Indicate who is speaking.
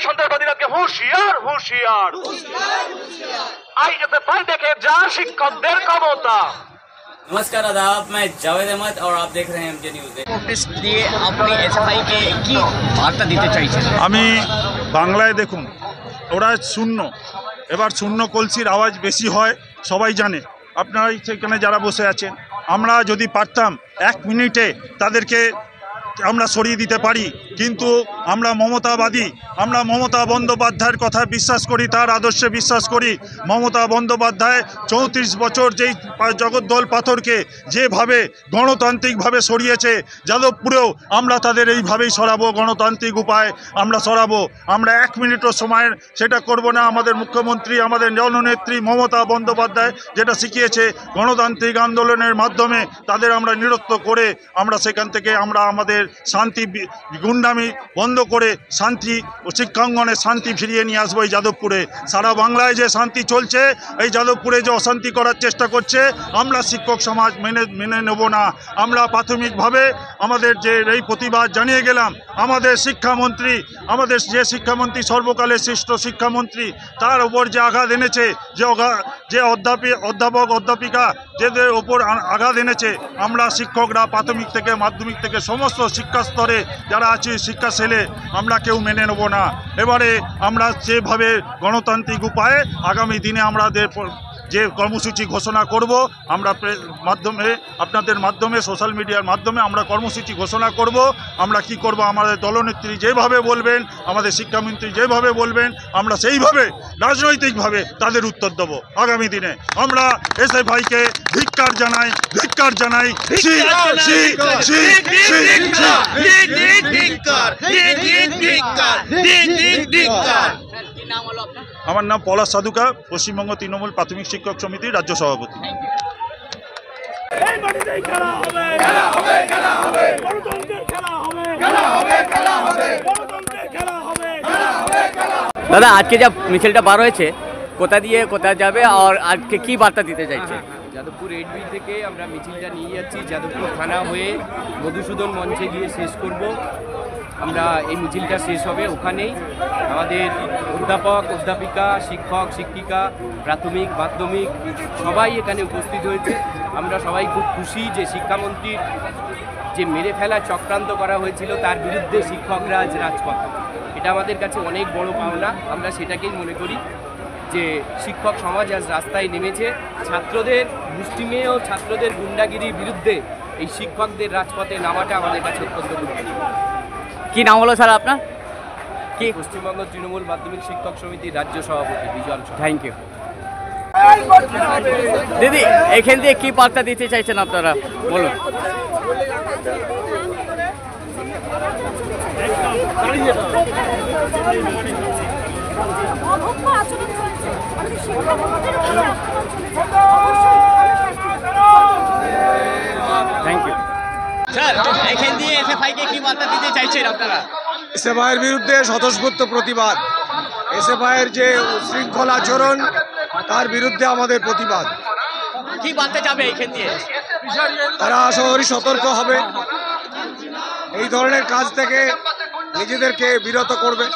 Speaker 1: সন্ত্রাসবাদীরাকে হুঁশিয়ার হুঁশিয়ার। আইএসএফআই দেখে যা শিক্ষকদের ক্ষমতা।
Speaker 2: नमस्कार आदाब, मैं जावेद अहमद और आप देख रहे हैं एमजे न्यूज़। নোটিশ দিয়ে আপনি এসএফআই কে কি বার্তা দিতে চাইছেন?
Speaker 3: আমি বাংলায় দেখুন, ওরা শূন্য, এবার শূন্য কলসির আওয়াজ বেশি হয় সবাই জানে। আপনারা সেখানে যারা বসে আছেন, আমরা যদি পারতাম 1 মিনিটে তাদেরকে আমরা সরিয়ে দিতে পারি, কিন্তু আমরা মমতাবাদী, আমরা মমতা বন্দ্যোপাধ্যায়ের কথা বিশ্বাস করি, তার আদর্শে বিশ্বাস করি। মমতা বন্দ্যোপাধ্যায় 34 বছর যেই জগদ্দল পাথরকে যেভাবে গণতান্ত্রিকভাবে সরিয়েছে, যাদবপুরেও আমরা তাদের এইভাবেই সরাবো, গণতান্ত্রিক উপায় আমরা সরাবো। আমরা 1 মিনিটও সময়ের সেটা করব না। আমাদের মুখ্যমন্ত্রী, আমাদের জননেত্রী মমতা বন্দ্যোপাধ্যায় যেটা শিখিয়েছে, গণতান্ত্রিক আন্দোলনের মাধ্যমে তাদের আমরা নিরস্ত করে আমরা সেখান থেকে আমরা আমাদের শান্তি গুন্ডামি বন্ধ করে শান্তি ও শিক্ষাঙ্গনে শান্তি ফিরিয়ে নিয়ে আসবো। এই যাদবপুরে, সারা বাংলায় যে শান্তি চলছে, এই যাদবপুরে যে অশান্তি করার চেষ্টা করছে, আমরা শিক্ষক সমাজ মেনে নেব না। আমরা প্রাথমিকভাবে আমাদের যে এই প্রতিবাদ জানিয়ে গেলাম। আমাদের শিক্ষামন্ত্রী, আমাদের যে শিক্ষামন্ত্রী সর্বকালের শ্রেষ্ঠ শিক্ষামন্ত্রী, তার ওপর যে আঘাত এনেছে, যে অধ্যাপক অধ্যাপিকা যেদের ওপর আঘাত এনেছে, আমরা শিক্ষকরা প্রাথমিক থেকে মাধ্যমিক থেকে সমস্ত শিক্ষা স্তরে যারা আছে শিক্ষা সেলে আমরা কেউ মেনে নেব না। এবারে আমরা যেভাবে গণতান্ত্রিক উপায়ে আগামী দিনে আমাদের যে কর্মসূচি ঘোষণা করব, আমরা মাধ্যমে আপনাদের মাধ্যমে সোশ্যাল মিডিয়ার মাধ্যমে আমরা কর্মসূচি ঘোষণা করব। আমরা কি করব, আমাদের দলনেত্রী যেভাবে বলবেন, আমাদের শিক্ষামন্ত্রী যেভাবে বলবেন, আমরা সেইভাবে রাজনৈতিকভাবে তাদের উত্তর দেব। আগামী দিনে আমরা এসএফআইকে ধিক্কার জানাই, ধিক্কার জানাই। আমার নাম পলাশ সাধুকা, পশ্চিমবঙ্গ তৃণমূল প্রাথমিক শিক্ষক সমিতির রাজ্য সভাপতি।
Speaker 2: দাদা, আজকে যা মিছিলটা বার হয়েছে, কোথা দিয়ে কোথায় যাবে আর আজকে কি বার্তা দিতে চাইছে?
Speaker 4: যাদবপুর 8B থেকে আমরা মিছিলটা নিয়ে যাচ্ছি যাদবপুর থানা হয়ে মধুসূদন মঞ্চে গিয়ে শেষ করব। আমরা এই মিছিলটা শেষ হবে ওখানেই। আমাদের অধ্যাপক অধ্যাপিকা, শিক্ষক শিক্ষিকা, প্রাথমিক মাধ্যমিক সবাই এখানে উপস্থিত হয়েছে। আমরা সবাই খুব খুশি যে শিক্ষামন্ত্রীর যে মেরে ফেলা চক্রান্ত করা হয়েছিল তার বিরুদ্ধে শিক্ষকরা আজ রাজপথে। এটা আমাদের কাছে অনেক বড় পাওনা। আমরা সেটাকেই মনে করি যে শিক্ষক সমাজ আজ রাস্তায় নেমেছে ছাত্রদের মুষ্টিমেয় ও ছাত্রদের গুন্ডাগিরির বিরুদ্ধে। এই শিক্ষকদের রাজপথে নামাটা আমাদের কাছে অত্যন্ত গুরুত্বপূর্ণ।
Speaker 2: কি নাম হলো স্যার আপনার? কি?
Speaker 4: পশ্চিমবঙ্গ তৃণমূল মাধ্যমিক শিক্ষক সমিতির রাজ্য সভাপতি বিজন।
Speaker 2: Thank you. দিদি, এখান দিয়ে কি বার্তা দিতে চাইছেন আপনারা, বলুন। Thank you sir. এখান দিয়ে এসএফআই কে কি বার্তা দিতে চাইছেন আপনারা?
Speaker 5: এসএফআইয়ের বিরুদ্ধে স্বতঃস্ফূর্ত প্রতিবাদ। এসএফআইয়ের যে উশৃঙ্খল আচরণ, তার বিরুদ্ধে আমাদের প্রতিবাদ।
Speaker 2: কি বার্তা যাবে এখান দিয়ে?
Speaker 5: তারা আশা করি সতর্ক হবে, এই ধরনের কাজ থেকে নিজেদেরকে বিরত করবে।